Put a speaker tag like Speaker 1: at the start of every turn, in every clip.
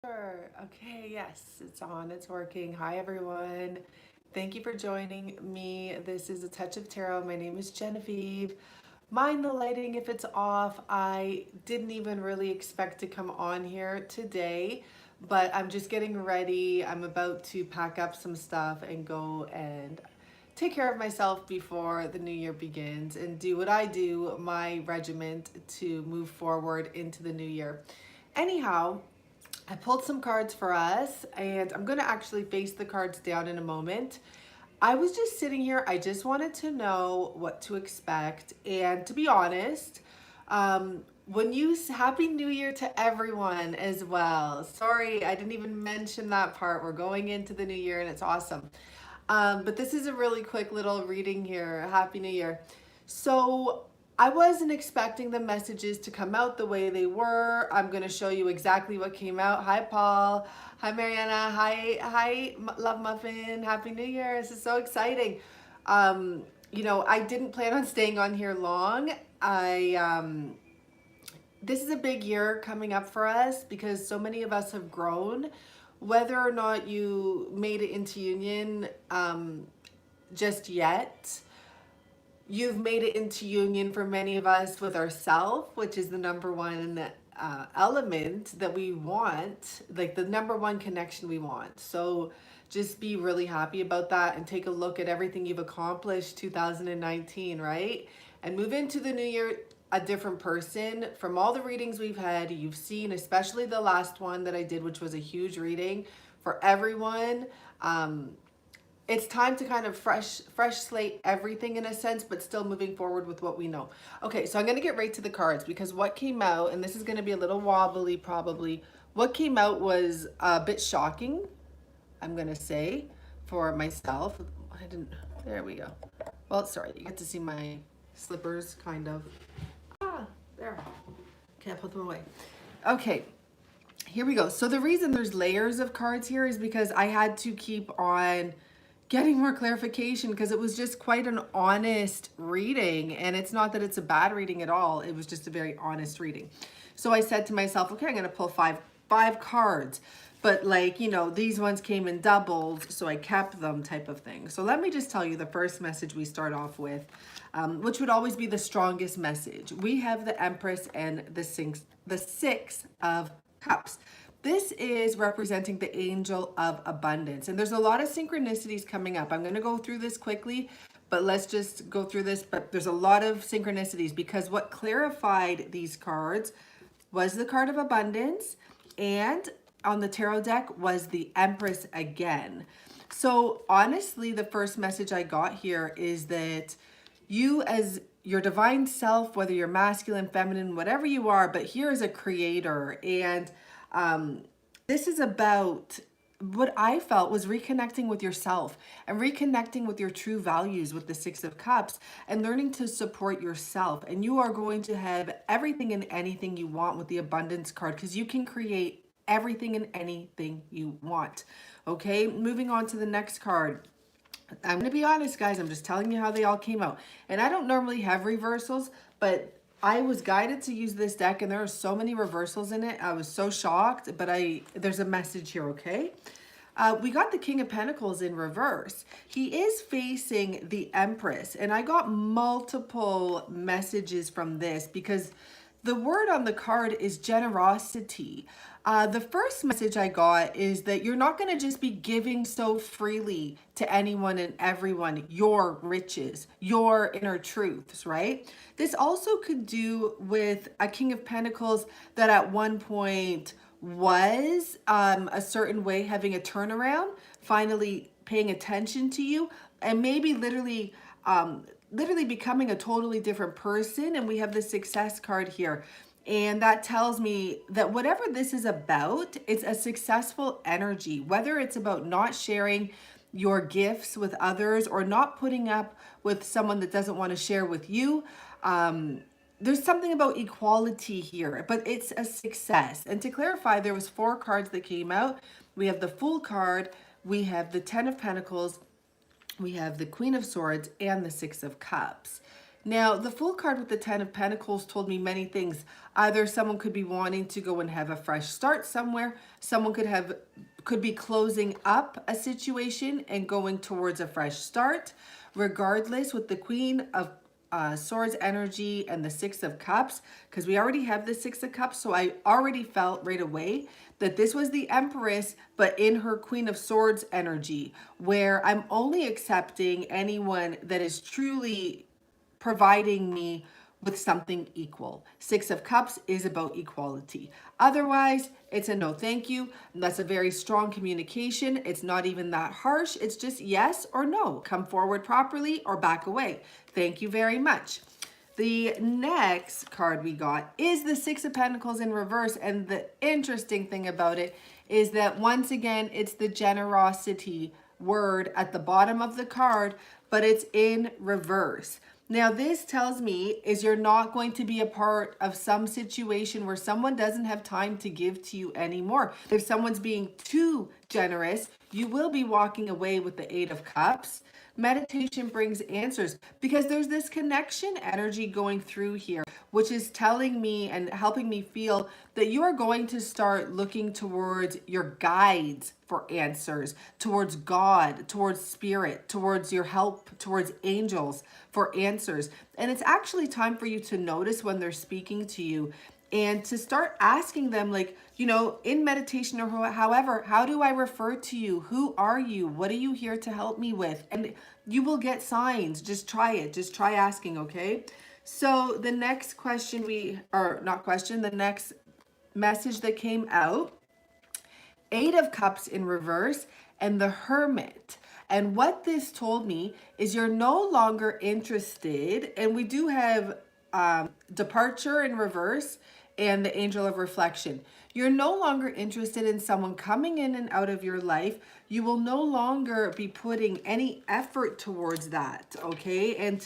Speaker 1: Sure. Okay, yes, it's on, it's working. Hi, everyone. Thank you for joining me. This is A Touch of Tarot. My name is Genevieve. Mind the lighting if it's off. I didn't even really expect to come on here today, but I'm just getting ready. I'm about to pack up some stuff and go and take care of myself before the new year begins and do what I do, my regiment to move forward into the new year. Anyhow, I pulled some cards for us and I'm going to actually face the cards down in a moment. I was just sitting here. I just wanted to know what to expect. And to be honest, Happy New Year to everyone as well. Sorry, I didn't even mention that part. We're going into the new year and it's awesome. But this is a really quick little reading here. Happy New Year. So I wasn't expecting the messages to come out the way they were. I'm going to show you exactly what came out. Hi, Paul. Hi, Mariana. Hi, Love Muffin. Happy New Year. This is so exciting. I didn't plan on staying on here long. This is a big year coming up for us because so many of us have grown. Whether or not you made it into union just yet, you've made it into union for many of us with ourself, which is the number one element that we want, like the number one connection we want. So just be really happy about that and take a look at everything you've accomplished 2019, right? And move into the new year a different person. From all the readings we've had, you've seen, especially the last one that I did, which was a huge reading for everyone. It's time to kind of fresh slate everything in a sense, but still moving forward with what we know. Okay, so I'm going to get right to the cards because what came out, and this is going to be a little wobbly probably, what came out was a bit shocking, I'm going to say, for myself. There we go. Well, sorry, you get to see my slippers, kind of. There. Can't put them away. Okay, here we go. So the reason there's layers of cards here is because I had to keep on getting more clarification because it was just quite an honest reading. And it's not that it's a bad reading at all. It was just a very honest reading. So I said to myself, okay, I'm going to pull five cards. But these ones came in doubles, so I kept them type of thing. So let me just tell you the first message we start off with, which would always be the strongest message. We have the Empress and the Six of Cups. This is representing the angel of abundance. And there's a lot of synchronicities coming up. I'm going to go through this quickly, but let's just go through this. But there's a lot of synchronicities because what clarified these cards was the card of abundance, and on the tarot deck was the Empress again. So honestly, the first message I got here is that you as your divine self, whether you're masculine, feminine, whatever you are, but here is a creator. And this is about what I felt was reconnecting with yourself and reconnecting with your true values with the Six of Cups and learning to support yourself. And you are going to have everything and anything you want with the abundance card because you can create everything and anything you want. Okay, moving on to the next card. I'm going to be honest, guys. I'm just telling you how they all came out. And I don't normally have reversals, but I was guided to use this deck, and there are so many reversals in it. I was so shocked, but there's a message here, okay? We got the King of Pentacles in reverse. He is facing the Empress, and I got multiple messages from this because the word on the card is generosity. The first message I got is that you're not going to just be giving so freely to anyone and everyone your riches, your inner truths, right? This also could do with a King of Pentacles that at one point was a certain way, having a turnaround, finally paying attention to you, and maybe literally becoming a totally different person. And we have the Success card here. And that tells me that whatever this is about, it's a successful energy, whether it's about not sharing your gifts with others or not putting up with someone that doesn't want to share with you. There's something about equality here, but it's a success. And to clarify, there was 4 cards that came out. We have the Fool card, we have the Ten of Pentacles, we have the Queen of Swords, and the Six of Cups. Now, the Fool card with the Ten of Pentacles told me many things. Either someone could be wanting to go and have a fresh start somewhere. Someone could be closing up a situation and going towards a fresh start. Regardless, with the Queen of Swords energy and the Six of Cups, because we already have the Six of Cups, so I already felt right away that this was the Empress, but in her Queen of Swords energy, where I'm only accepting anyone that is truly providing me with something equal. Six of Cups is about equality. Otherwise, it's a no thank you. And that's a very strong communication. It's not even that harsh. It's just yes or no. Come forward properly or back away. Thank you very much. The next card we got is the Six of Pentacles in reverse. And the interesting thing about it is that once again, it's the generosity word at the bottom of the card, but it's in reverse. Now, this tells me is you're not going to be a part of some situation where someone doesn't have time to give to you anymore. If someone's being too generous, you will be walking away with the Eight of Cups. Meditation brings answers because there's this connection energy going through here, which is telling me and helping me feel that you are going to start looking towards your guides for answers, towards God, towards spirit, towards your help, towards angels for answers. And it's actually time for you to notice when they're speaking to you and to start asking them, like, you know, in meditation or however, how do I refer to you? Who are you? What are you here to help me with? And you will get signs. Just try it. Just try asking, okay? So the next question the next message that came out, Eight of Cups in reverse and the Hermit. And what this told me is you're no longer interested, and we do have departure in reverse and the Angel of Reflection. You're no longer interested in someone coming in and out of your life. You will no longer be putting any effort towards that, okay? And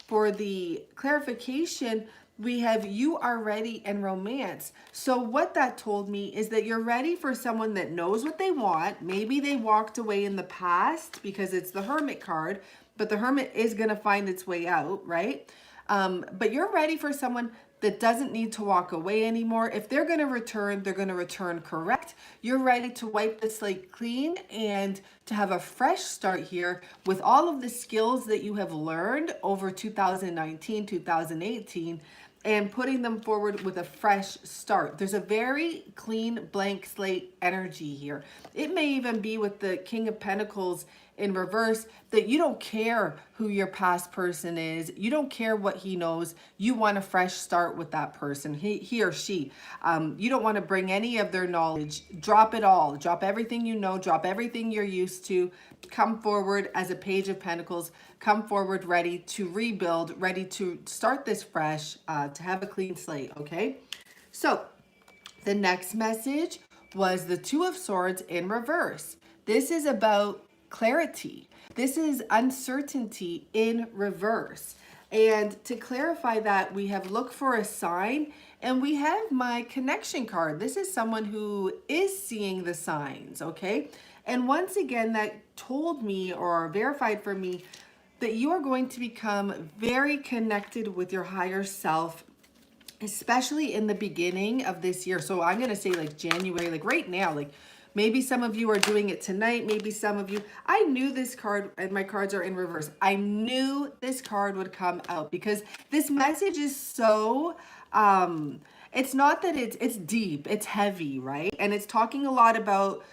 Speaker 1: for the clarification, we have you are ready and romance. So what that told me is that you're ready for someone that knows what they want. Maybe they walked away in the past because it's the Hermit card, but the Hermit is going to find its way out, right? But you're ready for someone that doesn't need to walk away anymore. If they're going to return, they're going to return correct. You're ready to wipe the slate clean and to have a fresh start here with all of the skills that you have learned over 2019, 2018, and putting them forward with a fresh start. There's a very clean blank slate energy here. It may even be with the King of Pentacles in reverse that you don't care who your past person is. You don't care what he knows. You want a fresh start with that person, he or she. You don't want to bring any of their knowledge. Drop it all. Drop everything you know. Drop everything you're used to. Come forward as a Page of Pentacles. Come forward ready to rebuild, ready to start this fresh, to have a clean slate, okay? So the next message was the Two of Swords in reverse. This is about clarity. This is uncertainty in reverse. And to clarify that, we have look for a sign, and we have my connection card. This is someone who is seeing the signs, okay? And once again, that told me or verified for me that you are going to become very connected with your higher self, especially in the beginning of this year. So I'm going to say like January, like right now, like maybe some of you are doing it tonight. Maybe some of you, I knew this card, and my cards are in reverse. I knew this card would come out because this message is so, it's not that it's deep, it's heavy, right? And it's talking a lot about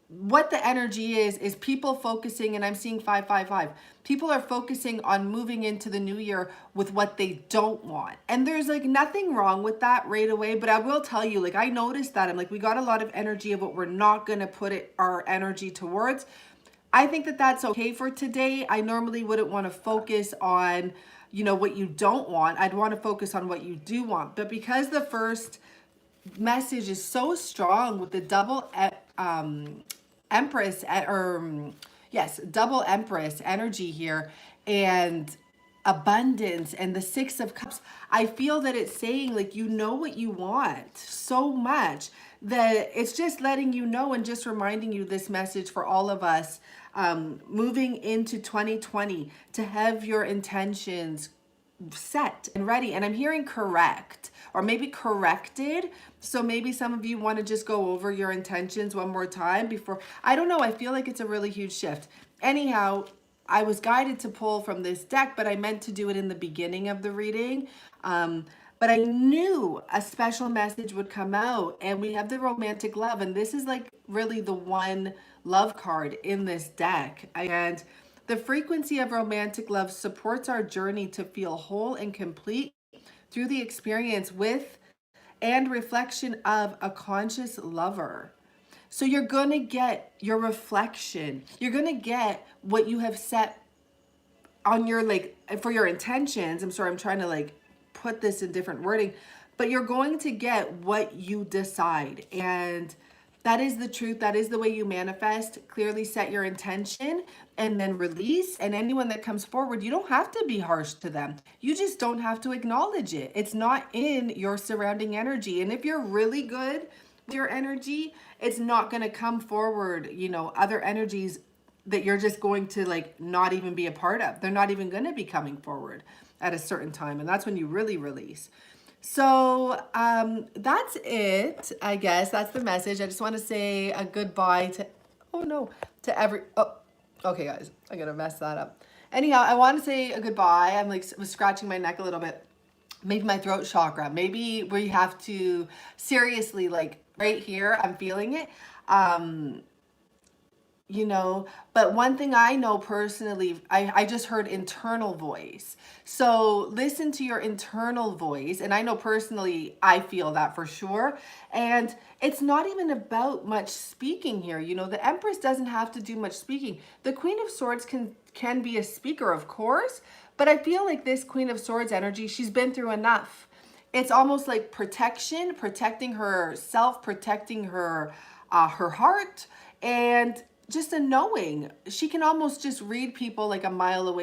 Speaker 1: what the energy is people focusing, and I'm seeing 555. People are focusing on moving into the new year with what they don't want. And there's like nothing wrong with that right away, but I will tell you, like I noticed that I'm like, we got a lot of energy of what we're not going to put our energy towards. I think that that's okay for today. I normally wouldn't want to focus on, you know, what you don't want. I'd want to focus on what you do want. But because the first message is so strong with the double Empress, double Empress energy here, and abundance, and the Six of Cups, I feel that it's saying like you know what you want so much that it's just letting you know and just reminding you this message for all of us moving into 2020 to have your intentions set and ready. And I'm hearing correct or maybe corrected. So maybe some of you want to just go over your intentions one more time before. I don't know. I feel like it's a really huge shift. Anyhow, I was guided to pull from this deck, but I meant to do it in the beginning of the reading. But I knew a special message would come out, and we have the romantic love, and this is like really the one love card in this deck. And the frequency of romantic love supports our journey to feel whole and complete through the experience with and reflection of a conscious lover. So you're going to get your reflection. You're going to get what you have set on your, like, for your intentions. I'm sorry, I'm trying to like put this in different wording, but you're going to get what you decide. And that is the truth. That is the way you manifest. Clearly set your intention and then release. And anyone that comes forward, you don't have to be harsh to them. You just don't have to acknowledge it. It's not in your surrounding energy. And if you're really good with your energy, it's not going to come forward, you know, other energies that you're just going to like not even be a part of. They're not even going to be coming forward at a certain time. And that's when you really release. So that's it, I guess. That's the message. I just want to say a goodbye to, oh no, to every, oh, okay guys, I gotta mess that up. Anyhow, I want to say a goodbye. I'm like, was scratching my neck a little bit. Maybe my throat chakra. Maybe we have to seriously, like right here, I'm feeling it. You know, but one thing I know personally, I just heard internal voice. So listen to your internal voice. And I know personally, I feel that for sure. And it's not even about much speaking here. You know, the Empress doesn't have to do much speaking. The Queen of Swords can be a speaker, of course, but I feel like this Queen of Swords energy, she's been through enough. It's almost like protection, protecting herself, protecting her heart, and just a knowing. She can almost just read people like a mile away